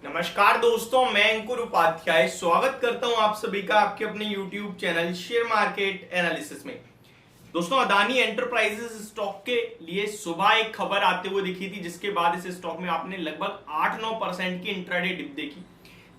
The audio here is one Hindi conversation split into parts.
नमस्कार दोस्तों, मैं अंकुर उपाध्याय स्वागत करता हूं आप सभी का आपके अपने YouTube channel share market analysis में। दोस्तों, अदानी एंटरप्राइजेस स्टॉक के लिए सुबह एक खबर आते हुए दिखी थी, जिसके बाद इस स्टॉक में आपने लगभग 8-9% की इंट्राडे डिप देखी।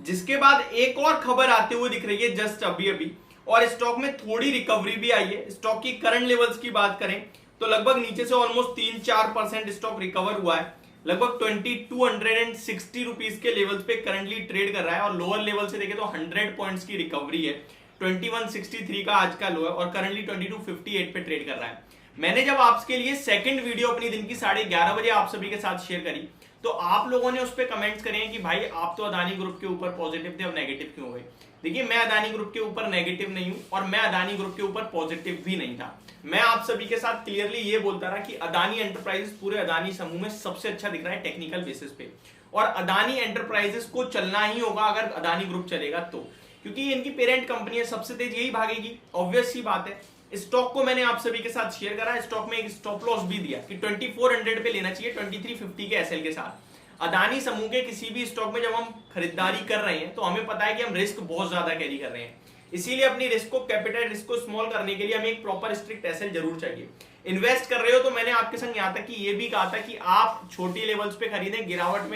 जिसके बाद एक और खबर आते हुए दिख रही है जस्ट अभी अभी, और स्टॉक में थोड़ी रिकवरी भी आई है। स्टॉक की करंट लेवल्स की बात करें तो लगभग नीचे से ऑलमोस्ट 3-4% स्टॉक रिकवर हुआ है। लगभग 2260 रुपीज के लेवल्स पे करंटली ट्रेड कर रहा है, और लोअर लेवल से देखें तो 100 पॉइंट्स की रिकवरी है। 2163 का आज का लो है, और करंटली 2258 पे ट्रेड कर रहा है। मैंने जब आपके लिए सेकंड वीडियो अपनी दिन की 11:30 बजे आप सभी के साथ शेयर करी, तो आप लोगों ने उस पर कमेंट्स करे कि भाई आप तो अदानी ग्रुप के ऊपर पॉजिटिव थे, अब नेगेटिव क्यों हो गए। देखिए, मैं अदानी ग्रुप के ऊपर नेगेटिव नहीं हूं, और मैं अदानी ग्रुप के ऊपर पॉजिटिव भी नहीं था। मैं आप सभी के साथ क्लियरली ये बोलता रहा कि अदानी एंटरप्राइजेस पूरे अदानी समूह में सबसे अच्छा दिख रहा है टेक्निकल बेसिस पे, और अदानी एंटरप्राइजेस को चलना ही होगा अगर अदानी ग्रुप चलेगा तो, क्योंकि इनकी पेरेंट कंपनी है, सबसे तेज यही भागेगी। ऑब्वियस सी बात है। स्टॉक को मैंने आप सभी के साथ शेयर करा, स्टॉक में एक स्टॉप लॉस भी दिया कि 2400 पे लेना चाहिए 2350 के एसएल के साथ। अदानी समूह के किसी भी स्टॉक में जब हम खरीदारी कर रहे हैं तो हमें पता है कि हम रिस्क बहुत ज्यादा कैरी कर रहे हैं, इसीलिए अपनी रिस्क को, कैपिटल रिस्क को स्मॉल करने के लिए हमें एक प्रॉपर स्ट्रिक्ट एसएल जरूर चाहिए। इन्वेस्ट कर रहे हो तो मैंने आपके संग यहां तक कि ये भी कहा था कि आप छोटी लेवल्स पे खरीदें, गिरावट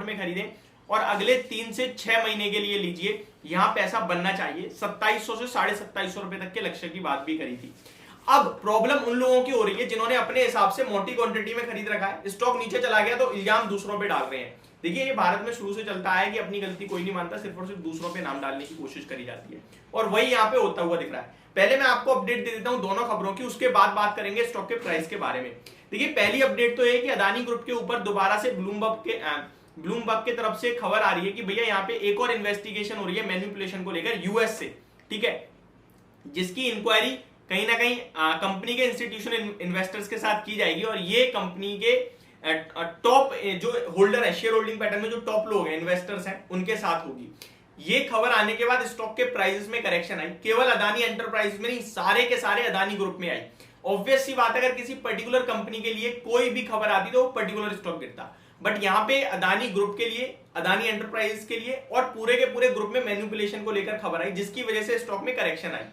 में खरीदें, और अगले 3 से 6 महीने के लिए लीजिए। यहां पैसा बनना चाहिए। 2700 से 2750 रुपए तक के लक्ष्य की बात भी करी थी। अब प्रॉब्लम उन लोगों की हो रही है जिन्होंने अपने हिसाब से मोटी क्वांटिटी में खरीद रखा है, स्टॉक नीचे चला गया तो इल्जाम दूसरों पे डाल रहे हैं। देखिए, ये भारत में शुरू से चलता है कि अपनी गलती कोई नहीं मानता, सिर्फ और सिर्फ दूसरों पे नाम डालने की कोशिश करी जाती है, और वही यहाँ पे होता हुआ दिख रहा है। पहले मैं आपको अपडेट दे देता हूं दोनों खबरों की, उसके बाद बात करेंगे स्टॉक के प्राइस के बारे में। देखिए, पहली अपडेट तो है कि अदानी ग्रुप के ऊपर दोबारा से ब्लूमबर्ग के तरफ से खबर आ रही है कि भैया यहाँ पे एक और इन्वेस्टिगेशन हो रही है मैनिपुलेशन को लेकर यूएस से, ठीक है, जिसकी इंक्वायरी कहीं ना कहीं कंपनी के इंस्टीट्यूशनल इन्वेस्टर्स के साथ की जाएगी, और ये कंपनी के टॉप जो होल्डर है, शेयर होल्डिंग पैटर्न में जो टॉप लोग हैं, इन्वेस्टर्स हैं, उनके साथ होगी। ये खबर आने के बाद स्टॉक के प्राइसेस में करेक्शन आई। केवल अदानी एंटरप्राइज में नहीं, सारे के सारे अदानी ग्रुप में आई। ऑब्वियस सी बात है, अगर किसी पर्टिकुलर कंपनी के लिए कोई भी खबर आती तो वो पर्टिकुलर स्टॉक गिरता, बट यहाँ पे अदानी ग्रुप के लिए, अदानी एंटरप्राइज के लिए और पूरे के पूरे ग्रुप में मैनिपुलेशन को लेकर खबर आई, जिसकी वजह से स्टॉक में करेक्शन आई।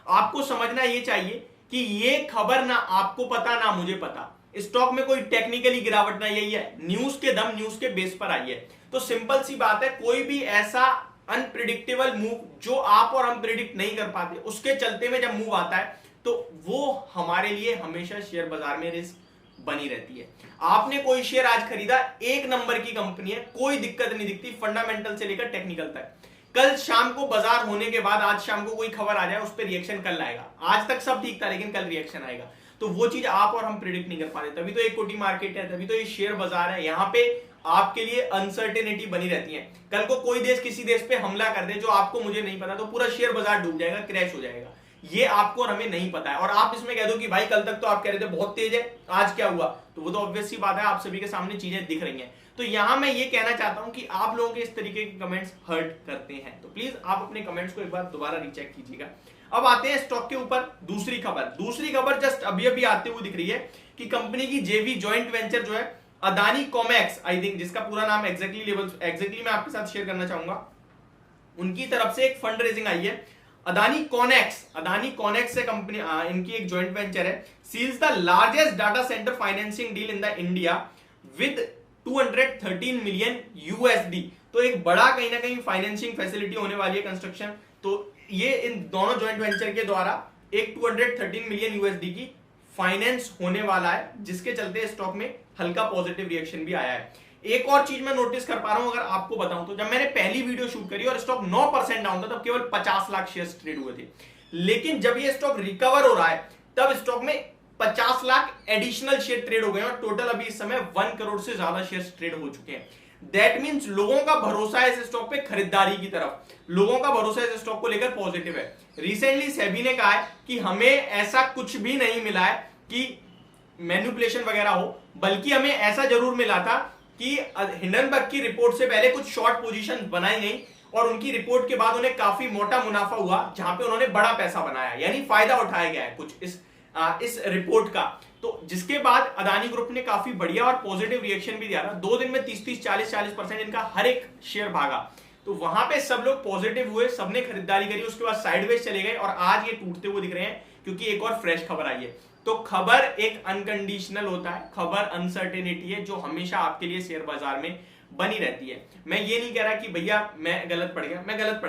आपको समझना ये चाहिए कि ये खबर ना आपको पता ना मुझे पता, स्टॉक में कोई टेक्निकली गिरावट ना यही है, न्यूज के दम, न्यूज के बेस पर आई है। तो सिंपल सी बात है, कोई भी ऐसा अनप्रिडिक्टेबल मूव जो आप और हम प्रिडिक्ट नहीं कर पाते, उसके चलते में जब मूव आता है तो वो हमारे लिए हमेशा शेयर बाजार में रिस्क बनी रहती है। आपने कोई शेयर आज खरीदा, एक नंबर की कंपनी है, कोई दिक्कत नहीं दिखती फंडामेंटल से लेकर टेक्निकल तक। कल शाम को बाजार होने के बाद, आज शाम को कोई खबर आ जाए, उस पर रिएक्शन कल आएगा। आज तक सब ठीक था, लेकिन कल रिएक्शन आएगा। तो वो चीज आप और हम प्रिडिक्ट नहीं कर पाते। तभी तो एक कोटी मार्केट है, तभी तो ये शेयर बाजार है। यहाँ पे आपके लिए अनसर्टेनिटी बनी रहती है। कल को कोई देश किसी देश पे हमला कर दे जो आपको मुझे नहीं पता, तो पूरा शेयर बाजार डूब जाएगा, क्रैश हो जाएगा। ये आपको और हमें नहीं पता है। और आप इसमें कह दो कि भाई कल तक तो आप कह रहे थे बहुत तेज है, आज क्या हुआ, तो वो तो ऑब्वियस सी बात है, आप सभी के सामने चीजें दिख रही हैं। तो यहां मैं ये कहना चाहता हूं कि आप लोगों के इस तरीके के कमेंट्स हर्ट करते हैं, तो प्लीज आप अपने कमेंट्स को एक बार दोबारा रीचेक कीजिएगा। अब आते हैं स्टॉक के ऊपर दूसरी खबर जस्ट अभी अभी आते हुए दिख रही है कि कंपनी की जेवी जॉइंट वेंचर जो है अदानी कॉमेक्स, आई थिंक, जिसका पूरा नाम एग्जैक्टली मैं आपके साथ शेयर करना चाहूंगा, उनकी तरफ से एक फंड रेजिंग आई है। अदानी कॉनेक्स से कंपनी, इनकी एक जॉइंट वेंचर है, seals the largest data centre financing deal in the India with 213 million USD. तो एक बड़ा कहीं ना कहीं फाइनेंसिंग फैसिलिटी होने वाली है, कंस्ट्रक्शन। तो ये इन दोनों जॉइंट वेंचर के द्वारा एक 213 मिलियन यूएसडी की फाइनेंस होने वाला है, जिसके चलते स्टॉक में हल्का पॉजिटिव रिएक्शन भी आया है। एक और चीज मैं नोटिस कर पा रहा हूं, अगर आपको बताऊं तो, जब मैंने पहली वीडियो शूट करी और स्टॉक 9% डाउन था, तब केवल 50 लाख शेयर्स ट्रेड हुए थे। लेकिन जब ये स्टॉक रिकवर हो रहा है, तब स्टॉक में 50 लाख एडिशनल शेयर ट्रेड हो गए और टोटल अभी इस समय 1 करोड़ से ज्यादा शेयर्स ट्रेड हो चुके हैं। दैट मींस लोगों का भरोसा है इस स्टॉक पे, खरीदारी की तरफ लोगों का भरोसा इस स्टॉक को लेकर पॉजिटिव है। रिसेंटली सेबी ने कहा है कि हमें ऐसा कुछ भी नहीं मिला है कि मैनिपुलेशन वगैरह हो, बल्कि हमें ऐसा जरूर मिला था कि हिंडनबर्ग की रिपोर्ट से पहले कुछ शॉर्ट पोजीशन बनाई गई, और उनकी रिपोर्ट के बाद उन्हें काफी मोटा मुनाफा हुआ, जहां पे उन्होंने बड़ा पैसा बनाया, यानी फायदा उठाया गया है कुछ इस इस रिपोर्ट का। तो जिसके बाद अदानी ग्रुप ने काफी बढ़िया और पॉजिटिव रिएक्शन भी दिया था। 2 दिन में 30-30, 40-40% इनका हर एक शेयर भागा। तो वहां पे सब लोग पॉजिटिव हुए, सबने खरीदारी करी, उसके बाद साइडवेज चले गए और आज ये टूटते हुए दिख रहे हैं क्योंकि एक और फ्रेश खबर आई है। तो खबर एक अनकंडीशनल होता है, खबर अनसर्टेनिटी है जो हमेशा आपके लिए शेयर बाजार में बनी रहती है। मैं ये नहीं कह रहा कि भैया मैं गलत पड़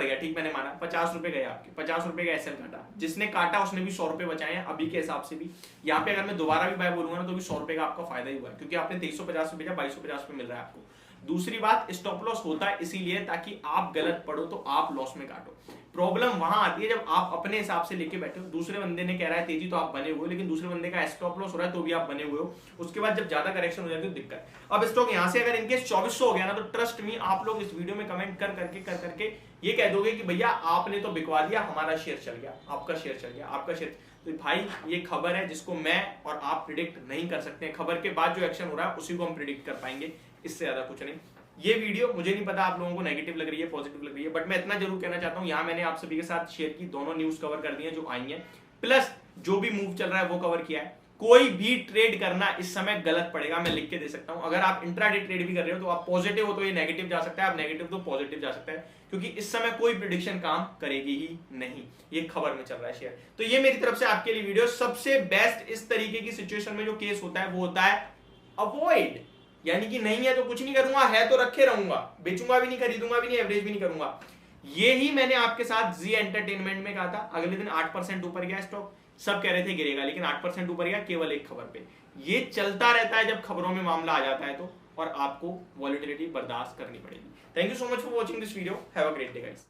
गया, ठीक, मैंने माना 50 रुपए गए आपके, 50 रुपए का एसएल काटा, जिसने काटा उसने भी 100 रुपए बचाए हैं अभी के हिसाब से भी। यहाँ पे अगर मैं दोबारा भी बाय बोलूंगा ना तो भी 100 रुपए का आपका फायदा ही हुआ है, क्योंकि आपने 2350 रुपए 2250 रुपए मिल रहा है आपको। दूसरी बात, स्टॉप लॉस होता है इसीलिए ताकि आप गलत पढ़ो तो आप लॉस में काटो। प्रॉब्लम वहां आती है जब आप अपने हिसाब से लेके बैठे हो, दूसरे बंदे ने कह रहा है तेजी तो आप बने हुए हो, लेकिन दूसरे बंदे का स्टॉप लॉस हो रहा है तो भी आप बने हुए हो। उसके बाद जब ज्यादा करेक्शन हो जाती है तो दिक्कत। अब स्टॉक यहां से अगर इनकेस 2400 हो गया ना तो ट्रस्ट मी आप लोग इस वीडियो में कमेंट कर करके ये कह दोगे कि भैया आपने तो बिकवा दिया, हमारा शेयर चल गया, आपका शेयर चल गया, आपका शेयर। तो भाई ये खबर है जिसको मैं और आप प्रिडिक्ट नहीं कर सकते हैं। खबर के बाद जो एक्शन हो रहा है उसी को हम प्रिडिक्ट कर पाएंगे, इससे ज्यादा कुछ नहीं। ये वीडियो मुझे नहीं पता आप लोगों को नेगेटिव लग रही है पॉजिटिव लग रही है, बट मैं इतना जरूर कहना चाहता हूं, यहाँ मैंने आप सभी के साथ शेयर की दोनों न्यूज कवर कर दी है जो आई है, प्लस जो भी मूव चल रहा है वो कवर किया है। कोई भी ट्रेड करना इस समय गलत पड़ेगा, मैं लिख के दे सकता हूं। अगर आप इंट्राडे ट्रेड भी कर रहे हो तो आप पॉजिटिव हो तो ये नेगेटिव जा सकता है, आप नेगेटिव तो पॉजिटिव जा सकता है, क्योंकि इस समय कोई प्रिडिक्शन काम करेगी ही नहीं। ये खबर में चल रहा है शेयर। तो ये मेरी तरफ से आपके लिए वीडियो। सबसे बेस्ट इस तरीके की सिचुएशन में जो केस होता है वो होता है अवॉइड, यानी कि नहीं है तो कुछ नहीं करूंगा, है तो रखे रहूंगा, बेचूंगा भी नहीं, खरीदूंगा भी नहीं, एवरेज भी नहीं करूंगा। ये ही मैंने आपके साथ जी एंटरटेनमेंट में कहा था। अगले दिन 8% ऊपर गया स्टॉक, सब कह रहे थे गिरेगा, लेकिन 8% ऊपर गया केवल एक खबर पे। ये चलता रहता है जब खबरों में मामला आ जाता है तो, और आपको वॉलेटिलिटी बर्दाश्त करनी पड़ेगी। Thank you so much for watching this video. Have a great day guys.